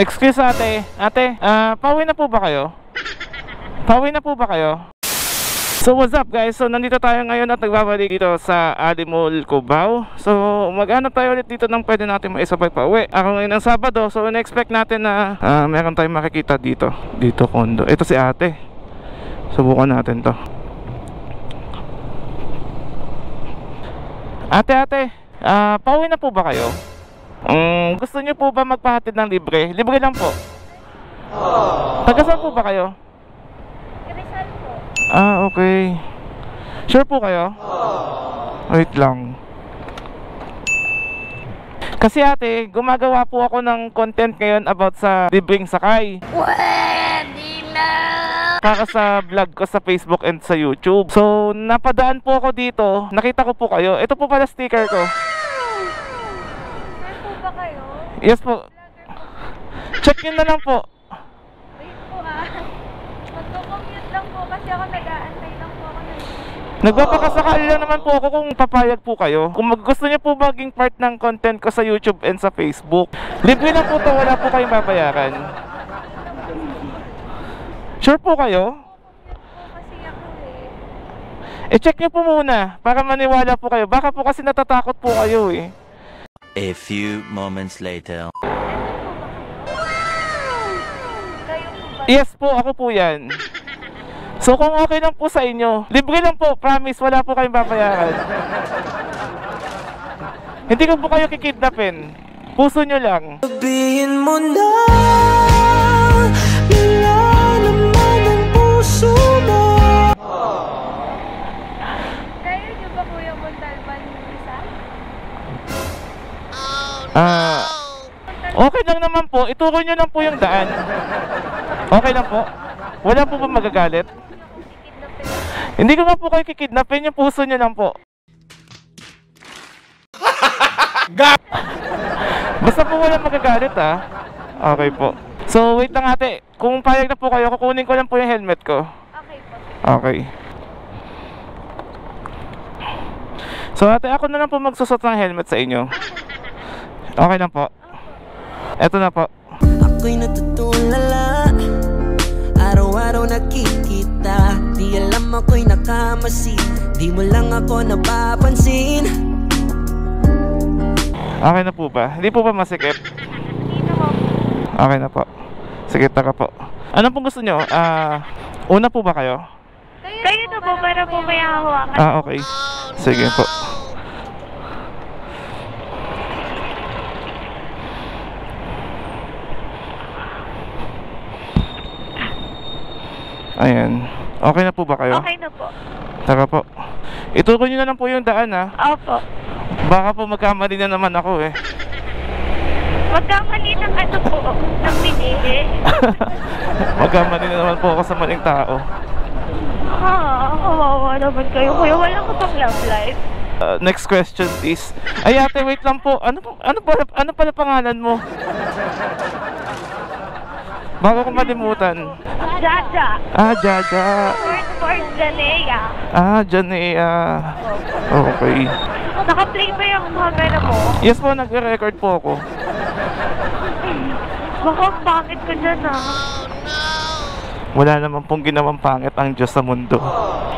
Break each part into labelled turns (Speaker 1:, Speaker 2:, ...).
Speaker 1: Excuse ate. Ate, pauwi na po ba kayo? Pauwi na po ba kayo? So what's up guys? So nandito tayo ngayon at nagbabalik dito sa Ali Mall, Cubao. So maghanap tayo ulit dito ng pwede natin maisabay pa uwi. Ako ngayon ng Sabado, so na-expect natin na meron tayong makikita dito. Dito kondo. Ito si ate. Subukan natin to. Ate, pauwi na po ba kayo? Gusto niyo po ba magpahatid ng libre? Libre lang po. Taga saan po ba kayo?
Speaker 2: Rizal po.
Speaker 1: Okay. Sure po kayo? Wait lang. Kasi ate, gumagawa po ako ng content ngayon about sa libreng sakay.
Speaker 2: Pwede na!
Speaker 1: Para sa vlog ko sa Facebook and sa YouTube. So, napadaan po ako dito. Nakita ko po kayo. Ito po pala sticker ko.
Speaker 2: Saan po ba kayo?
Speaker 1: Yes po. Check nyo na lang po.
Speaker 2: Wait po magko-commute lang po kasi ako nag-aantay lang po ako ng
Speaker 1: Nagpapakasakali lang naman po ako kung papayag po kayo. Kung gusto niyo po maging part ng content ko sa YouTube and sa Facebook, libre lang po to, wala po kayong babayaran. Sure po kayo?
Speaker 2: kasi ako
Speaker 1: I-check niyo po muna para maniwala po kayo. Baka po kasi natatakot po kayo eh.
Speaker 3: A few moments later.
Speaker 2: Kayo po ba?
Speaker 1: Yes po, ako po yan. So kung okay lang po sa inyo, libre lang po, promise, wala po kayong babayaran. Hindi ko po kayo kikidnapin. Puso nyo lang.
Speaker 4: Sabihin mo na, wala naman ang puso mo.
Speaker 2: Kayo niyo ba Kuya Montalban Rizal?
Speaker 1: Okay lang naman po. Ituro nyo lang po yung daan. Okay lang po. Wala po ba magagalit? Hindi ko nga po kayo kikidnapin. Yung puso nyo lang po. Basta po wala magagalit ha. Okay po. So wait lang ate. Kung payag na po kayo, kukunin ko lang po yung helmet ko.
Speaker 2: Okay po.
Speaker 1: Okay. So ate, ako na lang po magsusot ng helmet sa inyo. Okay lang po. Eto na po.
Speaker 4: Ako'y natutulala, araw-araw nakikita. Di alam ako'y nakamasi, di mo lang ako napapansin.
Speaker 1: Okay na po ba? Hindi po ba masikip?
Speaker 2: Hindi naman po.
Speaker 1: Okay na po. Sige, taka po. Ano pong gusto nyo? Una po ba kayo?
Speaker 2: Kayo na po para po may hawakan.
Speaker 1: Okay. Sige po. Ayan. Okay na po ba kayo?
Speaker 2: Okay na po.
Speaker 1: Taka po. Ituro nyo na lang po yung daan ha.
Speaker 2: Opo.
Speaker 1: Baka po magkamali na naman ako eh.
Speaker 2: Magkamali ng ano po, ng pinili.
Speaker 1: Magkamali na naman po ako sa maling tao.
Speaker 2: Kawawa naman kayo. Kuya, wala ko pang love life.
Speaker 1: Next question please. Ay ate, wait lang po. Ano pala pangalan mo? Bago ko malimutan.
Speaker 2: Jaja.
Speaker 1: Jaja.
Speaker 2: For Janea.
Speaker 1: Janea. Okay.
Speaker 2: Naka-play ba yung camera mo?
Speaker 1: Yes po, nagre-record po ako.
Speaker 2: Baka bakit ko dyan
Speaker 1: Wala naman pong ginawang pangit ang Diyos sa mundo.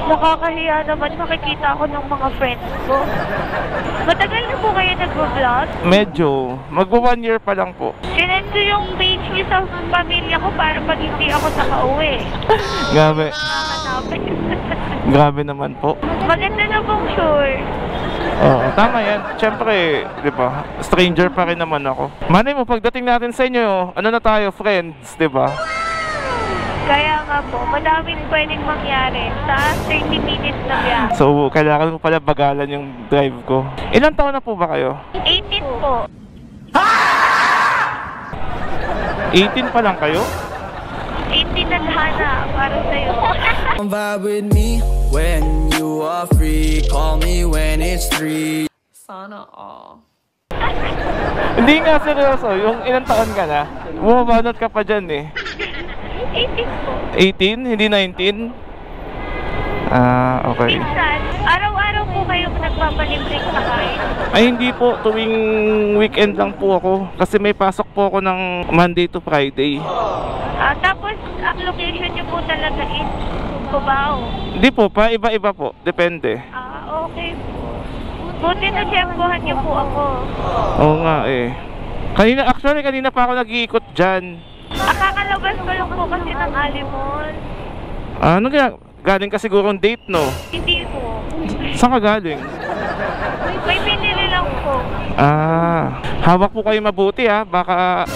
Speaker 2: Nakakahiya naman makikita ako ng mga friends ko. Matagal na po kayo nag-vlog?
Speaker 1: Medyo. Magwa 1 year pa lang po.
Speaker 2: Sinend ko yung page niyo sa pamilya ko para pag hindi ako nakauwi.
Speaker 1: Grabe.
Speaker 2: Hanapin.
Speaker 1: Grabe naman po.
Speaker 2: Maganda na pong sure.
Speaker 1: Oo, tama yan. Siyempre, di ba? Stranger pa rin naman ako. Manay mo, pagdating natin sa inyo, ano na tayo, friends, di ba?
Speaker 2: Kaya nga po, madaming pwedeng mangyari sa 30 minutes na biyahe.
Speaker 1: So, kailangan mo pala bagalan yung drive ko. Ilang taon na po ba kayo?
Speaker 2: 18 po.
Speaker 1: 18 pa lang kayo?
Speaker 2: 18 na hana para sa'yo.
Speaker 4: Vibe with me when you are free. Call me when it's 3.
Speaker 5: Sana all.
Speaker 1: Hindi nga seryoso, yung ilang taon ka na? Bumabanot ka pa dyan eh.
Speaker 2: 18 po.
Speaker 1: 18? Hindi 19? Okay.
Speaker 2: Minsan, araw-araw po po kayo nagpapalibreng sakay?
Speaker 1: Ay hindi po, tuwing weekend lang po ako. Kasi may pasok po ako ng Monday to Friday.
Speaker 2: Tapos, ang location niyo po talaga is Cubao.
Speaker 1: Hindi po, pa iba-iba po. Depende.
Speaker 2: Okay po. Buti na siyempohan niyo po ako.
Speaker 1: Oo nga eh. Kanina pa ako nag-iikot dyan.
Speaker 2: Kakalabas ko lang po kasi ng Alimol.
Speaker 1: Ano kaya? Galing ka sigurong date, no?
Speaker 2: Hindi po.
Speaker 1: Saan ka galing?
Speaker 2: May pinili lang po.
Speaker 1: Hawak po kayo mabuti ha. Baka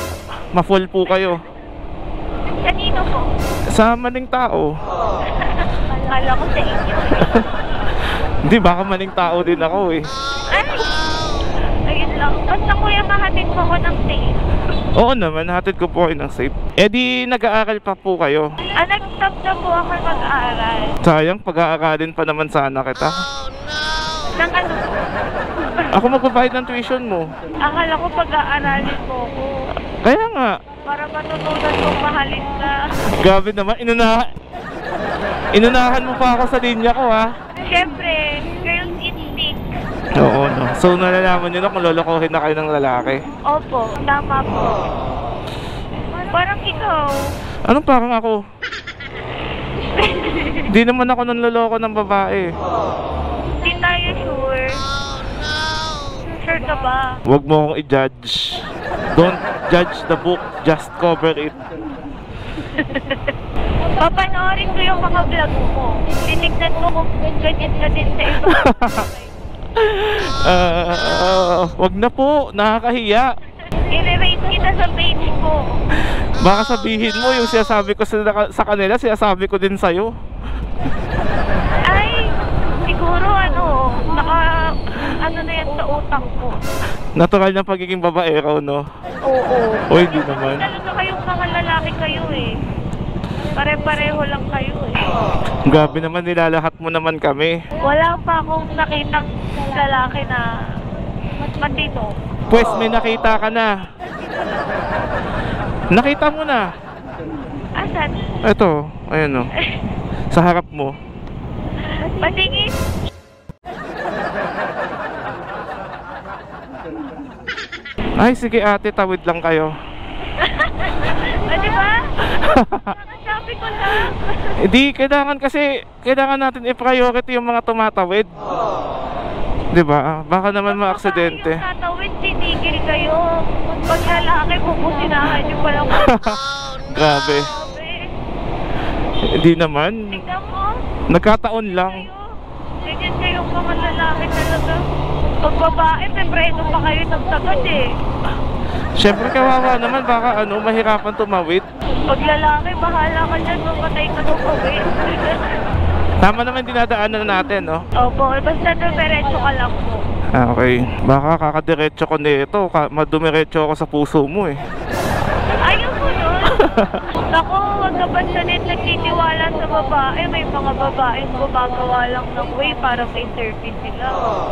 Speaker 1: ma-fall po kayo.
Speaker 2: Kanino po?
Speaker 1: Sa maling tao.
Speaker 2: Kala ko sa inyo.
Speaker 1: Hindi, baka maling tao din ako eh.
Speaker 2: Ay! Ayun lang. Basta kuya, mahatid mo ko ng safe.
Speaker 1: Oo naman, hatid ko po kayo ng safe. Eh di, nag-aaral pa po kayo.
Speaker 2: Nag-stop na po ako mag-aaral.
Speaker 1: Sayang, pag-aaralin pa naman sana kita.
Speaker 2: Nang ano po?
Speaker 1: Ako magbabayad ng tuition mo.
Speaker 2: Akala ko pag-aaralin mo ko.
Speaker 1: Kaya nga.
Speaker 2: Para matutunan kong mahalin ka.
Speaker 1: Grabe naman, inunahan mo pa ako sa linya ko ha.
Speaker 2: Siyempre, girls instinct.
Speaker 1: Oo no. So nalalaman nyo na kung lolokohin na kayo ng lalaki.
Speaker 2: Opo, tama po. Parang ikaw.
Speaker 1: Anong parang ako? Di naman ako nanloloko ng babae.
Speaker 2: Hindi tayo sure. Sure ka ba?
Speaker 1: Huwag mo akong i-judge. Don't judge the book, just cover it.
Speaker 2: Papanoorin ko yung mga vlog mo. Tinignan mo kung ganyan ka din sa iba.
Speaker 1: Wag na po, nakakahiya.
Speaker 2: I-rate kita sa page ko.
Speaker 1: Baka sabihin mo yung sinasabi ko sa kanila, sinasabi ko din sa'yo.
Speaker 2: Ay, siguro ano na yan sa utak ko.
Speaker 1: Natural na pagiging babaero, no?
Speaker 2: Oo.
Speaker 1: O hindi naman.
Speaker 2: Talaga kayong mga lalaki kayo eh. Pare-pareho lang kayo eh.
Speaker 1: Grabe naman, nilalahat mo naman kami.
Speaker 2: Wala pa akong nakitang lalaki na matino.
Speaker 1: Pues may nakita ka na. Nakita mo na.
Speaker 2: Asan?
Speaker 1: Eto, ayun o. Sa harap mo.
Speaker 2: Patingin.
Speaker 1: Ay sige ate, tawid lang kayo.
Speaker 2: Di ba? Sabi ko lang.
Speaker 1: Hindi, kailangan natin i-priority yung mga tumatawid. Di ba? Baka naman ma-aksidente.
Speaker 2: Yung tatawid, titigil kayo. Pag lalaki, pupusinahan nyo palang.
Speaker 1: Grabe. Hindi naman.
Speaker 2: Tignan mo.
Speaker 1: Nagkataon lang.
Speaker 2: Ganyan kayong mga lalaki talaga. Pag babae, pepredo pa kayo ng sagad eh.
Speaker 1: Siyempre kawawa naman, baka mahirapan tumawid.
Speaker 2: Pag lalaki, bahala ka dyan, mamatay ka ng kawin.
Speaker 1: Tama naman dinadaanan natin, no?
Speaker 2: Opo, basta dumiretso ka lang po.
Speaker 1: Okay. Baka kakadiretso ko nito, madumiretso ako sa puso mo eh.
Speaker 2: Ayaw mo nun. Naku, huwag ka ba sanit nagtitiwala sa babae? May mga babaeng gumagawa lang ng way para may service sila.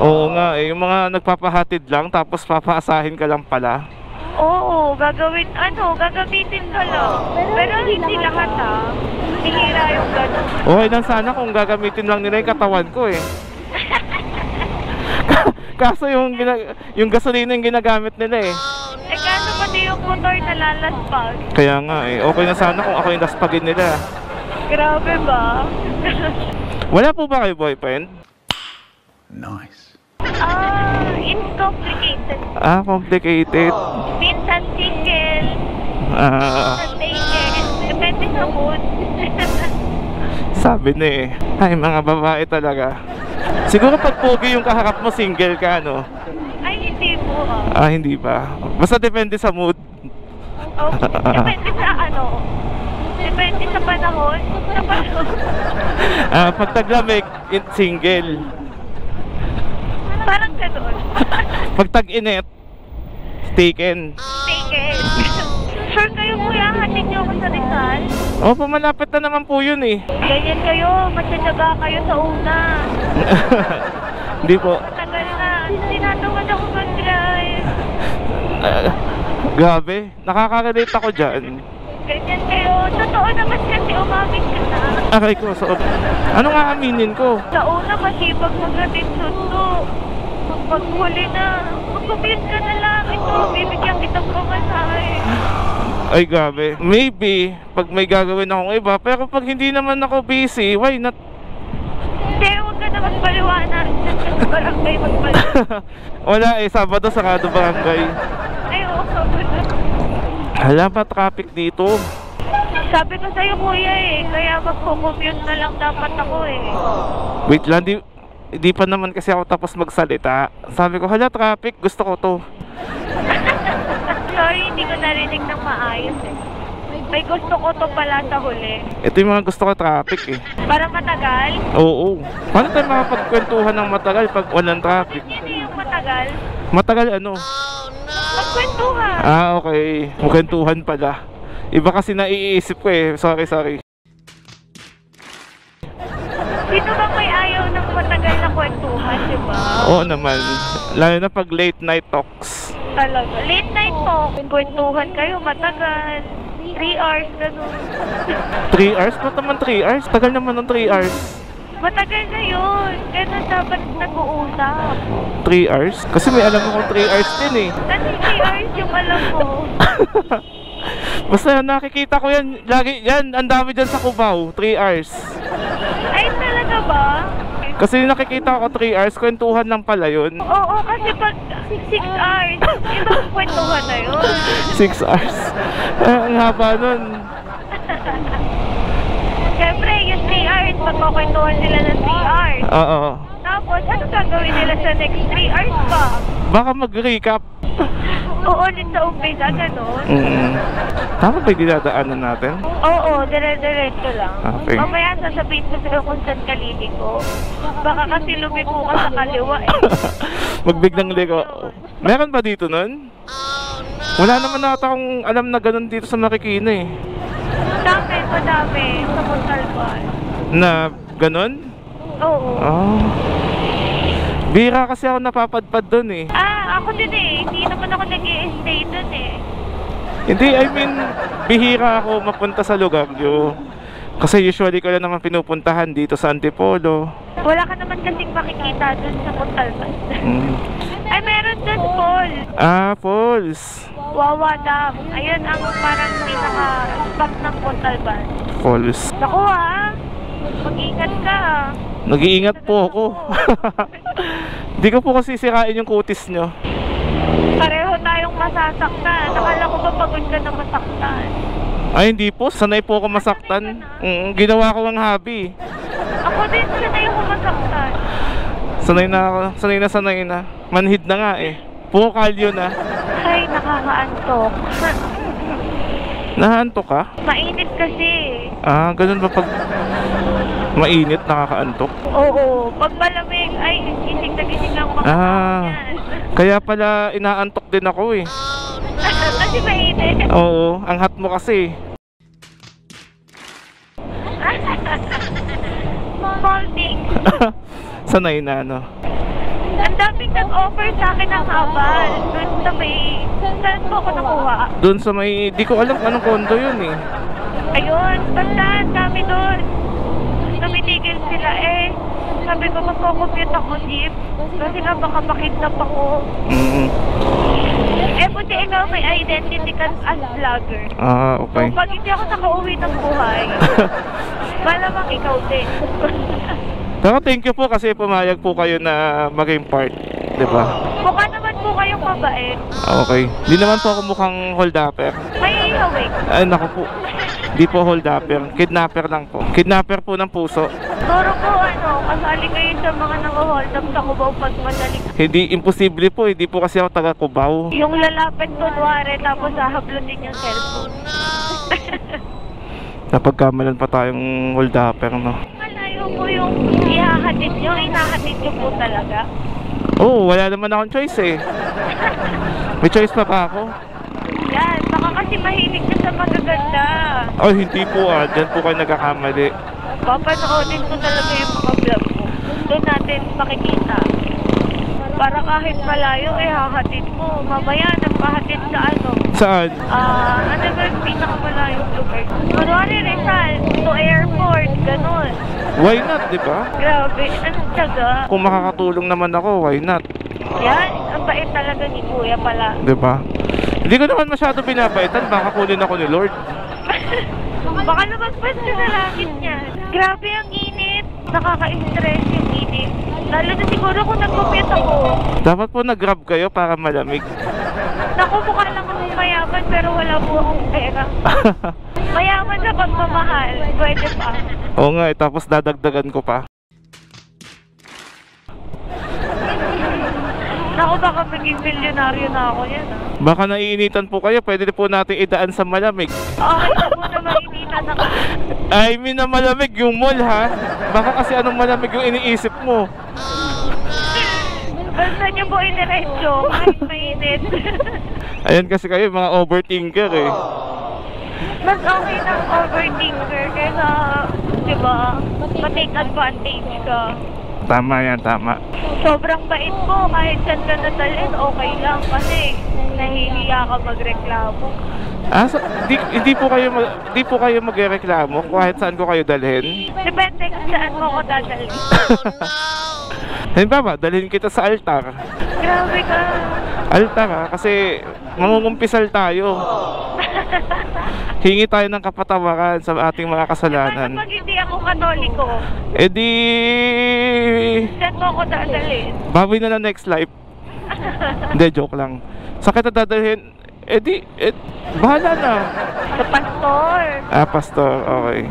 Speaker 1: Oo nga eh, yung mga nagpapahatid lang tapos papaasahin ka lang pala.
Speaker 2: Oo, gagamitin ka lang. Pero hindi lahat ha. Bihira yung gano'n.
Speaker 1: Okay lang sana kung gagamitin lang nila yung katawan ko eh. Kaso yung gasolina yung ginagamit nila eh.
Speaker 2: Eh kaso pati yung motor nalalaspag.
Speaker 1: Kaya nga eh, okay na sana kung ako yung laspagin nila.
Speaker 2: Grabe ba?
Speaker 1: Wala po ba kayo boyfriend?
Speaker 3: Nice.
Speaker 2: It's complicated.
Speaker 1: Complicated.
Speaker 2: Minsan single, minsan taken. Depende sa mood.
Speaker 1: Sabi na eh. Ay, mga babae talaga. Siguro pag pogi yung kaharap mo, single ka, no?
Speaker 2: Ay, hindi po
Speaker 1: Hindi ba? Basta depende sa mood.
Speaker 2: Okay. Depende sa depende sa panahon.
Speaker 1: Pag taglamig, single.
Speaker 2: Parang gano'n.
Speaker 1: Pag tag-init, taken.
Speaker 2: Taken. Sure kayo kuya, hatid niyo ako sa Rizal?
Speaker 1: Opo, malapit na naman po yun eh.
Speaker 2: Ganyan kayo, matsatsaga kayo sa una.
Speaker 1: Hindi po.
Speaker 2: Tagal na, tinatawad ako mag-drive.
Speaker 1: Grabe, nakaka-relate ako dyan.
Speaker 2: Ganyan kayo. Totoo naman kasi umamin ka na.
Speaker 1: Aray ko, so, ano nga aminin ko?
Speaker 2: Sa una, masipag magratid sundo. Pag huli na, magpapilin ka na lang. Ito, bibigyan kitang pamasahe.
Speaker 1: Ay, gabi. Maybe, pag may gagawin akong iba, pero pag hindi naman ako busy, why not?
Speaker 2: Hindi, huwag ka na magpaliwanag. Sa barangay magpaliwanag.
Speaker 1: Wala eh, Sabado sarado barangay.
Speaker 2: Ay, oo, Sabado.
Speaker 1: Hala ba traffic dito?
Speaker 2: Sabi ko sa'yo, kuya eh. Kaya magpo-commute na lang dapat ako eh.
Speaker 1: Wait lang, di pa naman kasi ako tapos magsalita. Sabi ko, hala traffic, gusto ko to.
Speaker 2: Sorry, hindi ko narinig ng maayos eh. May gusto ko to pala sa huli.
Speaker 1: Ito yung mga gusto ko traffic eh.
Speaker 2: Para matagal?
Speaker 1: Oo. Paano tayo makapagkwentuhan ng matagal pag walang traffic?
Speaker 2: Hindi yung matagal.
Speaker 1: Matagal ano?
Speaker 2: Magkwentuhan.
Speaker 1: Ah, okay. Magkwentuhan pala. Iba kasi naiisip ko eh. Sorry.
Speaker 2: Sino bang may ayaw ng matagal na kwentuhan, di ba?
Speaker 1: Oo naman. Lalo na pag late night talks.
Speaker 2: Talaga. Late night talk. Kwentuhan kayo, matagal. 3 hours, ganun.
Speaker 1: 3 hours? Ba't naman 3 hours? Tagal naman ng 3 hours.
Speaker 2: Matagal na yun. Ganun dapat nag-uusap.
Speaker 1: 3 hours? Kasi may alam akong 3 hours din eh.
Speaker 2: Kasi 3 hours yung alam mo.
Speaker 1: Basta nakikita ko yan. Lagi yan. Ang dami dyan sa Cubao. 3 hours.
Speaker 2: Ay, talaga ba?
Speaker 1: Kasi nakikita ko 3 hours. Kwentuhan lang pala yun.
Speaker 2: Oo, kasi pag 6 hours, ibang kwentuhan na yun.
Speaker 1: 6 hours. Ang haba nun.
Speaker 2: Siyempre, yung 3 hours, magkukwentuhan sila ng 3 hours.
Speaker 1: Oo.
Speaker 2: Tapos, ano gagawin nila sa next 3 hours pa?
Speaker 1: Baka mag-recap.
Speaker 2: Uulit sa umpisa, gano'n?
Speaker 1: Tama ba yung dinadaanan natin?
Speaker 2: Oo, dire-diretso lang.
Speaker 1: Okay.
Speaker 2: Mamaya sasabihin ko sa'yo kung saan kalili ko. Baka kasi lumiko ka sa kaliwa eh.
Speaker 1: Magbiglang liko. Meron ba dito nun? Wala naman ata akong alam na ganun dito sa Marikina eh.
Speaker 2: Madami. Sa Montalban.
Speaker 1: Na ganun?
Speaker 2: Oo.
Speaker 1: Oh. Bira kasi ako napapadpad dun eh.
Speaker 2: Ako din eh. Hindi naman ako nag-i-stay dun eh.
Speaker 1: Hindi, I mean, bihira ako mapunta sa lugar nyo. Kasi usually ko lang naman pinupuntahan dito sa Antipolo.
Speaker 2: Wala ka naman kasing makikita dun sa Montalban. Ay, meron dun, Falls.
Speaker 1: Falls.
Speaker 2: Wawa Dam. Ayun ang parang pinaka-spot ng Montalban.
Speaker 1: Falls.
Speaker 2: Naku mag-ingat ka.
Speaker 1: Nag-iingat po ako. Di ko po kasi sirain yung kutis nyo.
Speaker 2: Pareho tayong masasaktan. Nakala ko ba pagod ka na masaktan?
Speaker 1: Ay, hindi po. Sanay po ako masaktan. Ginawa ko ang hobby.
Speaker 2: Ako din, sanay ako masaktan.
Speaker 1: Sanay na ako. Sanay na. Manhid na nga eh. Puro kalyo na.
Speaker 2: Ay, nakakaantok.
Speaker 1: Nahaantok ka?
Speaker 2: Mainit kasi.
Speaker 1: Ganun ba pag mainit, nakakaantok?
Speaker 2: Oo, pag malamig, ay, gising na gising lang mga yan.
Speaker 1: Kaya pala inaantok din ako eh.
Speaker 2: Kasi mainit.
Speaker 1: Oo, ang hot mo kasi.
Speaker 2: Morning.
Speaker 1: Sanay na ano.
Speaker 2: Ang daming nag-offer sa akin ng habal. Doon sa may... Saan po ako nakuha?
Speaker 1: Doon sa may... Di ko alam anong kondo yun eh.
Speaker 2: Ayun, basta kami doon. Tumitigil sila eh. Sabi ko magko-commute ako jeep. Kasi nga baka makidnap ako. Eh buti ikaw may identity ka as vlogger.
Speaker 1: Okay.
Speaker 2: So pag hindi ako nakauwi ng buhay, malamang ikaw din.
Speaker 1: Pero thank you po kasi pumayag po kayo na maging part, di ba?
Speaker 2: Mukha naman po kayong mabait.
Speaker 1: Okay. Di naman po ako mukhang hold-upper.
Speaker 2: May ihawig.
Speaker 1: Ay, naku po. Di po hold-upper. Kidnapper lang po. Kidnapper po ng puso.
Speaker 2: Turo po kasali kayo sa mga nang-hold up sa Cubao pag madaling.
Speaker 1: Hindi, imposible po. Hindi po kasi ako taga Cubao.
Speaker 2: Yung lalapit kunwari tapos hahablutin yung cellphone.
Speaker 1: Napagkamalan pa tayong hold-upper, no?
Speaker 2: Malayo po yung ihahatid nyo, inahatid nyo po talaga.
Speaker 1: Oo, wala naman akong choice eh. May choice pa ako.
Speaker 2: Yan, baka kasi mahilig ka sa magaganda.
Speaker 1: Ay, hindi po dyan po kayo nagkakamali.
Speaker 2: Papanoodin ko talaga yung mga vlog mo. Doon natin makikita. Para kahit malayo, hahatid mo. Mamaya, nagpahatid sa ano.
Speaker 1: Saan?
Speaker 2: Ano ba yung pinakamalayong lugar? Kunwari Rizal, to airport, ganun.
Speaker 1: Why not, di ba?
Speaker 2: Grabe, anong tiyaga?
Speaker 1: Kung makakatulong naman ako, why not?
Speaker 2: Yan, ang bait talaga ni Kuya pala.
Speaker 1: Di ba? Hindi ko naman masyado binabaitan, baka kunin ako ni Lord.
Speaker 2: Baka lumagpas ka sa langit niya. Grabe ang init. Nakaka-stress yung init. Lalo na siguro kung nag-compute ako.
Speaker 1: Dapat po nag-grab kayo para malamig.
Speaker 2: Naku, mukha lang akong mayaman pero wala po akong pera. Mayaman sa pagmamahal. Pwede pa.
Speaker 1: Oo nga, tapos dadagdagan ko pa.
Speaker 2: Naku, baka maging milyonaryo na ako yan.
Speaker 1: Baka naiinitan po kayo, pwede po natin idaan sa malamig.
Speaker 2: Okay na po na mainitan ako.
Speaker 1: I mean na malamig yung mall ha. Baka kasi anong malamig yung iniisip mo.
Speaker 2: Basta niyo po iniretso kahit mainit.
Speaker 1: Ayan kasi kayo mga overthinker eh.
Speaker 2: Mas okay ng overthinker kaysa, di ba, ma-take advantage ka.
Speaker 1: Tama yan, tama.
Speaker 2: Sobrang bait po, kahit saan ka natalin, okay lang kasi nahihiya ka magreklamo.
Speaker 1: So, hindi po kayo magreklamo kahit saan ko kayo dalhin.
Speaker 2: Depende kung saan mo ko dadalhin.
Speaker 1: Halimbawa, dalhin kita sa altar.
Speaker 2: Grabe ka.
Speaker 1: Altar ha, kasi mangungumpisal tayo. Hingi tayo ng kapatawaran sa ating mga kasalanan.
Speaker 2: Paano pag hindi ako Katoliko?
Speaker 1: Eh di...
Speaker 2: Saan mo ko dadalhin?
Speaker 1: bawi na lang next life. Hindi, joke lang. Sa kita dadalhin, eh di... bahala na.
Speaker 2: Sa pastor.
Speaker 1: Pastor, okay.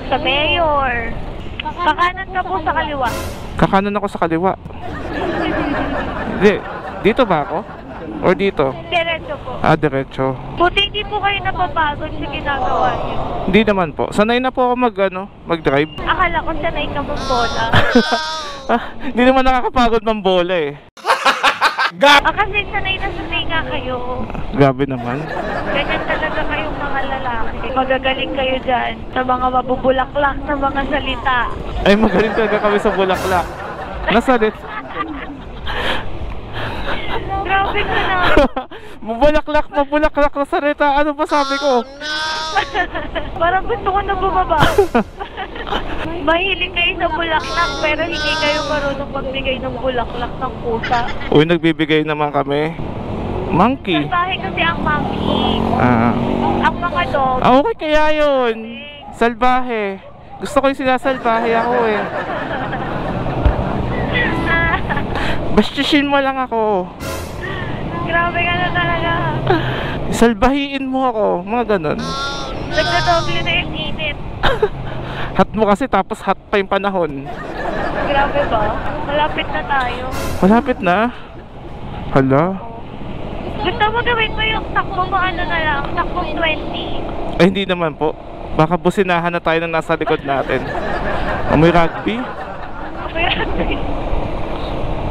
Speaker 2: Sa mayor. Kakanan ka po sa kaliwa.
Speaker 1: Kakanan ako sa kaliwa. Hindi, dito ba ako? Or dito?
Speaker 2: Diretso po.
Speaker 1: Diretso.
Speaker 2: Buti hindi po kayo napapagod sa ginagawa niyo.
Speaker 1: Hindi naman po. Sanay na po ako mag-drive.
Speaker 2: Akala ko sanay ka magbola.
Speaker 1: Hindi naman nakakapagod ng bola eh.
Speaker 2: Kasi sanay nga kayo.
Speaker 1: Grabe naman.
Speaker 2: Ganyan talaga kayong mga lalaki. Magagaling kayo dyan sa mga mabubulaklak na mga salita.
Speaker 1: Ay, magaling talaga kami sa bulaklak. Nasalit.
Speaker 2: Grabe ka na.
Speaker 1: Mabulaklak na salita. Ano ba sabi ko?
Speaker 2: Parang gusto ko na bumaba. Mahilig kayo sa bulaklak pero hindi kayo marunong magbigay ng bulaklak ng pusa.
Speaker 1: Uy, nagbibigay naman kami. Monkey.
Speaker 2: Salbahe kasi ang monkey. Ang mga dog.
Speaker 1: Okay kaya yun. Salbahe. Gusto ko yung sinasalbahe ako eh. Bastishin mo lang ako.
Speaker 2: Grabe ka na talaga.
Speaker 1: Salbahiin mo ako. Mga ganon.
Speaker 2: Nagdodoble na yung init.
Speaker 1: Hot mo kasi tapos hot pa yung panahon.
Speaker 2: Grabe ba? Malapit na tayo.
Speaker 1: Malapit na? Hala.
Speaker 2: Gusto mo gawin mo yung takbo mo ano na lang, takbong 20.
Speaker 1: Ay hindi naman po. Baka businahan na tayo ng nasa likod natin. Amoy rugby?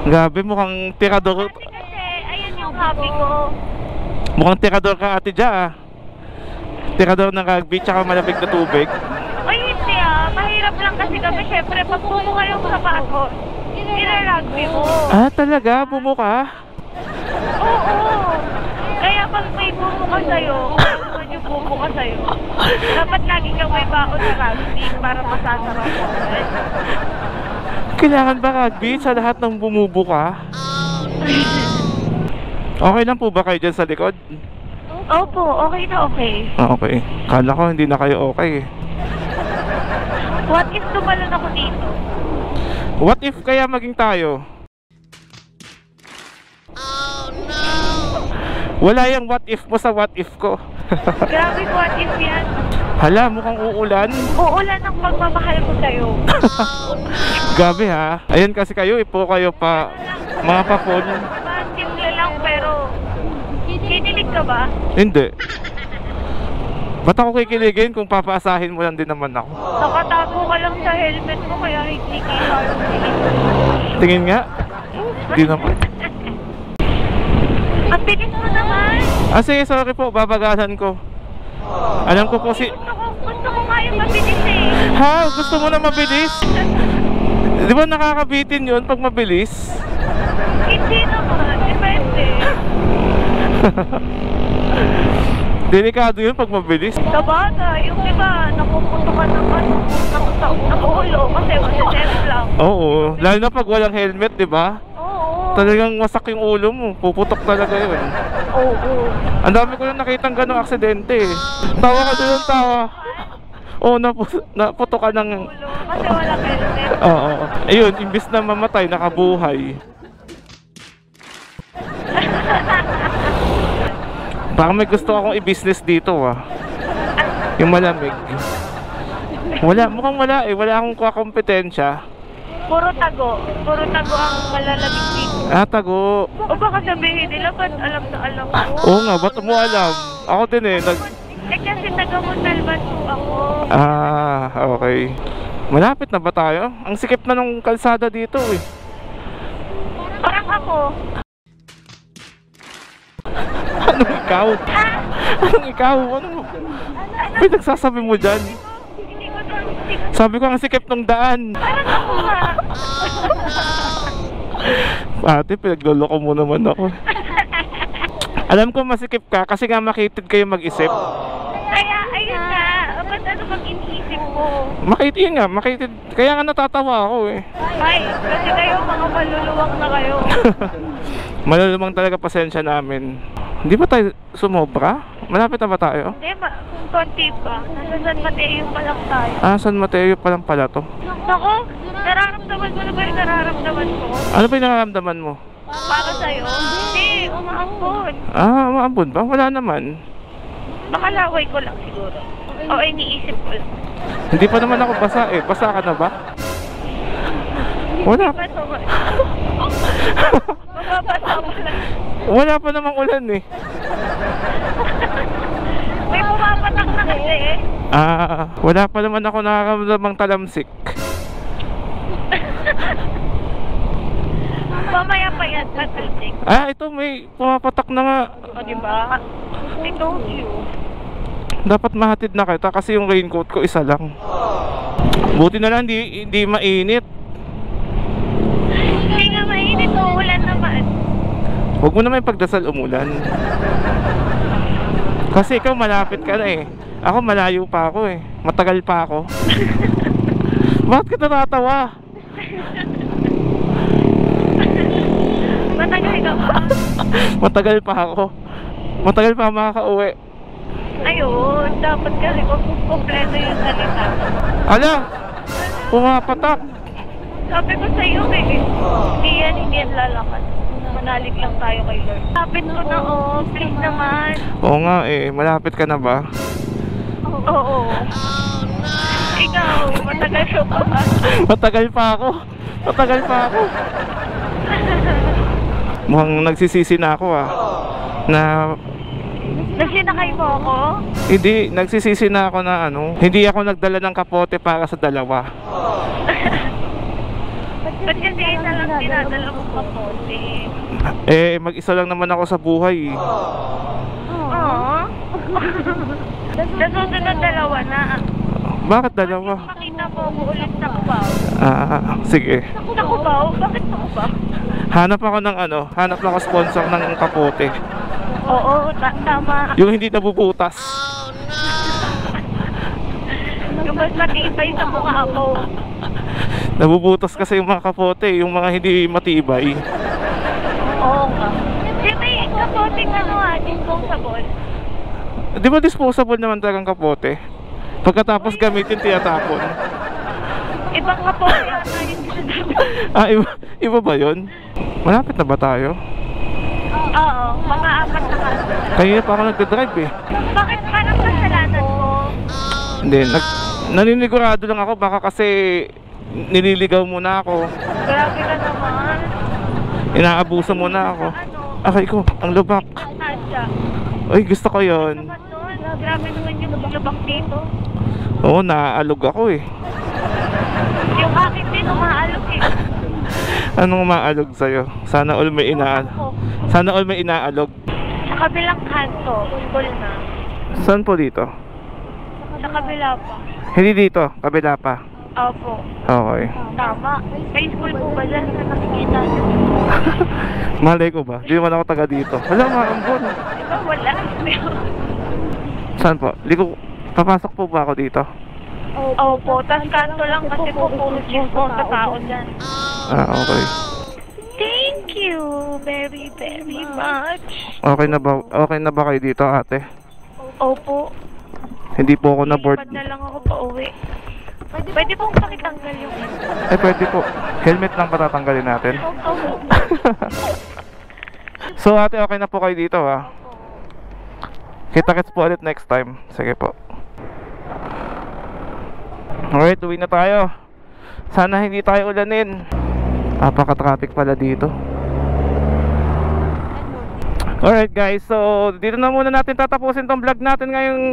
Speaker 1: Grabe, mukhang tirador.
Speaker 2: Kasi ayun yung hobby ko.
Speaker 1: Mukhang tirador ka ate dya ah. Tirador ng rugby tsaka malamig na tubig.
Speaker 2: Ay hindi mahirap lang kasi kami syempre pag bumuka yung sapatos, rugby mo.
Speaker 1: Talaga? Bumuka?
Speaker 2: Oo. Kaya pag may bumuka sa'yo, kung yung bumuka sa'yo, dapat lagi kang may baon sa rugby para masasarap mo.
Speaker 1: Kailangan ba rugby sa lahat ng bumubuka? Okay lang po ba kayo dyan sa likod?
Speaker 2: Opo, okay na okay.
Speaker 1: Okay. Kala ko hindi na kayo okay.
Speaker 2: What if tumalon ako dito?
Speaker 1: What if kaya maging tayo? Wala yung what if mo sa what if ko.
Speaker 2: Grabe what if yan.
Speaker 1: Hala, mukhang uulan.
Speaker 2: Uulan ang pagmamahal ko sa'yo.
Speaker 1: Gabi ha. Ayan kasi kayo, ipo kayo pa. Mga papon.
Speaker 2: Simple lang pero kinilig ka ba?
Speaker 1: Hindi. Ba't ako kikiligin kung papaasahin mo lang din naman ako?
Speaker 2: Nakatago ka lang sa helmet mo kaya hindi kita yung kilig.
Speaker 1: Tingin nga. Hindi naman.
Speaker 2: Ang bilis mo naman.
Speaker 1: Sige, sorry po, babagasan ko. Alam ko po
Speaker 2: Gusto ko nga yung mabilis eh.
Speaker 1: Ha? Gusto mo na mabilis? Di ba nakakabitin yun pag mabilis?
Speaker 2: Hindi naman, depende.
Speaker 1: Delikado yun pag mabilis.
Speaker 2: Sabagay, yung iba, napuputukan ng ano, ng ulo kasi masasens lang.
Speaker 1: Oo, lalo na pag walang helmet, di ba?
Speaker 2: Oo.
Speaker 1: Talagang wasak yung ulo mo, puputok talaga yun.
Speaker 2: Oo.
Speaker 1: Ang dami ko na nakitang ganong aksidente eh. Tawa ka doon ng tawa. Oo, naputok ka ng...
Speaker 2: Ulo, kasi walang helmet.
Speaker 1: Oo. Ayun, imbis na mamatay, nakabuhay. Baka may gusto akong i-business dito yung malamig. Wala, mukhang wala eh. Wala akong kakompetensya.
Speaker 2: Puro tago ang malalamig dito.
Speaker 1: Tago.
Speaker 2: O baka sabihin nila, ba't alam na alam ko?
Speaker 1: Oo nga, ba't mo alam? Ako din eh.
Speaker 2: Kasi taga Montalban po ako.
Speaker 1: Okay. Malapit na ba tayo? Ang sikip na ng kalsada dito eh.
Speaker 2: Parang ako.
Speaker 1: Anong ikaw? Anong ikaw? Anong pinagsasabi mo dyan?
Speaker 2: Hindi ko to.
Speaker 1: Sabi ko ang sikip ng daan.
Speaker 2: Parang ako nga.
Speaker 1: Ate, pinagloloko mo naman ako. Alam ko masikip ka kasi nga makitid kayo mag-isip.
Speaker 2: Kaya, ayun nga. Ba't ano bang iniisip mo?
Speaker 1: Makitid nga, makitid. Kaya nga natatawa ako eh.
Speaker 2: Ay, kasi kayo mga maluluwak na kayo.
Speaker 1: Malulumang talaga pasensya namin. Hindi ba tayo sumobra? Malapit na ba tayo?
Speaker 2: Hindi ba? Kung konti pa. Nasa San Mateo pa lang tayo.
Speaker 1: San Mateo pa lang pala to.
Speaker 2: Naku, nararamdaman mo na ba yung nararamdaman ko?
Speaker 1: Ano ba yung nararamdaman mo?
Speaker 2: Para sa'yo? Hindi, umaambon.
Speaker 1: Maambon ba? Wala naman.
Speaker 2: Baka laway ko lang siguro. O iniisip ko lang.
Speaker 1: Hindi pa naman ako basa eh. Basa ka na ba? Wala.
Speaker 2: Bato ko. Mababasa mo lang.
Speaker 1: Wala pa namang ulan eh.
Speaker 2: May pumapatak na kasi eh.
Speaker 1: Wala pa naman ako nakakamdamang talamsik.
Speaker 2: Mamaya pa yan, tatalsik.
Speaker 1: Ito may pumapatak na nga.
Speaker 2: O diba? I told you.
Speaker 1: Dapat mahatid na kita kasi yung raincoat ko isa lang. Buti na lang hindi mainit.
Speaker 2: Hindi nga mainit, uulan naman.
Speaker 1: Huwag mo naman pagdasal umulan. Kasi ikaw malapit ka na eh. Ako malayo pa ako eh. Matagal pa ako. Bakit ka natatawa?
Speaker 2: Matagal ka pa?
Speaker 1: Matagal pa ako. Matagal pa makakauwi.
Speaker 2: Ayun, dapat kasi kumpleto yung salita.
Speaker 1: Ala! Pumapatak!
Speaker 2: Sabi ko sa'yo eh, hindi yan lalakad. Manalig lang tayo kay Lord. Lapit ko na please naman.
Speaker 1: Oo nga eh, malapit ka na ba?
Speaker 2: Oo. Ikaw, matagal ka pa.
Speaker 1: Matagal pa ako. Matagal pa ako. Mukhang nagsisisi na ako na
Speaker 2: Nagsinakay mo ako?
Speaker 1: hindi, nagsisisi na ako na hindi ako nagdala ng kapote para sa dalawa.
Speaker 2: Ba't kasi isa lang dinadala mo kapote?
Speaker 1: Mag-isa lang naman ako sa buhay.
Speaker 2: Oo. Sa susunod dalawa na.
Speaker 1: Bakit dalawa?
Speaker 2: Makita mo ako ulit sa Cubao.
Speaker 1: Sige.
Speaker 2: Sa Cubao? Bakit sa Cubao?
Speaker 1: Hanap ako ng hanap ako sponsor ng kapote.
Speaker 2: Oo, tama.
Speaker 1: Yung hindi nabubutas.
Speaker 2: Yung mas matibay sa mukha mo.
Speaker 1: Nabubutas kasi yung mga kapote, yung mga hindi matibay.
Speaker 2: Oo nga. Di may kapoting disposable.
Speaker 1: Di ba disposable naman talagang kapote? Pagkatapos gamitin, tinatapon.
Speaker 2: Ibang kapote na yung
Speaker 1: Iba ba yun? Malapit na ba tayo?
Speaker 2: Oo, mga 4 na kaso.
Speaker 1: Kanina pa ako nagdadrive eh.
Speaker 2: Bakit parang kasalanan mo?
Speaker 1: Hindi, naninigurado lang ako baka kasi nililigaw mo na ako.
Speaker 2: Grabe ka naman.
Speaker 1: Inaabuso mo na ako. Akay ko, ang lubak.
Speaker 2: Asya.
Speaker 1: Uy, gusto ko yon.
Speaker 2: Naman doon. Grabe naman yung lubak dito.
Speaker 1: Oo, naaalog ako eh.
Speaker 2: Yung akin din, umaalok eh.
Speaker 1: Anong umaalog sa'yo? Sana all may inaalog.
Speaker 2: Sa kabilang kanto, full na.
Speaker 1: Saan po dito?
Speaker 2: Sa kabila pa.
Speaker 1: Hindi dito, kabila pa.
Speaker 2: Opo.
Speaker 1: Okay.
Speaker 2: Tama. May school po ba dyan na nakikita niyo?
Speaker 1: Malay ko ba? Di naman ako taga dito. Alam mo, ambon.
Speaker 2: Diba wala?
Speaker 1: Saan po? Papasok po ba ako dito?
Speaker 2: Opo. Tapos kanto lang kasi po puro chismo sa tao dyan.
Speaker 1: Okay.
Speaker 2: Thank you very, very much.
Speaker 1: Okay na ba kayo dito, ate?
Speaker 2: Opo.
Speaker 1: Hindi po ako na-board.
Speaker 2: Lipad na lang ako pa uwi. Pwede pong pakitanggal yung
Speaker 1: Pwede po. Helmet lang patatanggalin natin.
Speaker 2: Opo.
Speaker 1: So, ate, okay na po kayo dito, ha? Kita-kits po ulit next time. Sige po. Alright, uwi na tayo. Sana hindi tayo ulanin. Napaka-traffic pala dito. Alright guys, so dito na muna natin tatapusin tong vlog natin ngayong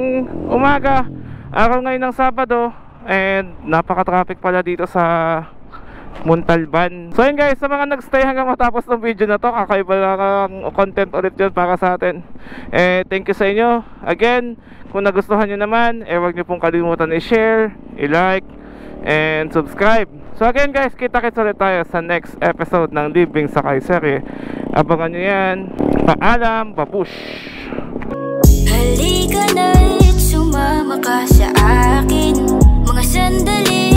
Speaker 1: umaga. Araw ngayon ng Sabado. And napaka-traffic pala dito sa Montalban. So yun guys, sa mga nagstay hanggang matapos ng video na to, kakaiba lang content ulit yun para sa atin. Thank you sa inyo. Again, kung nagustuhan nyo naman, huwag nyo pong kalimutan i-share, i-like, and subscribe. So again guys, kita-kits ulit tayo sa next episode ng Living sa Kaiserye. Abangan nyo yan. Paalam, babush!
Speaker 5: Halika na.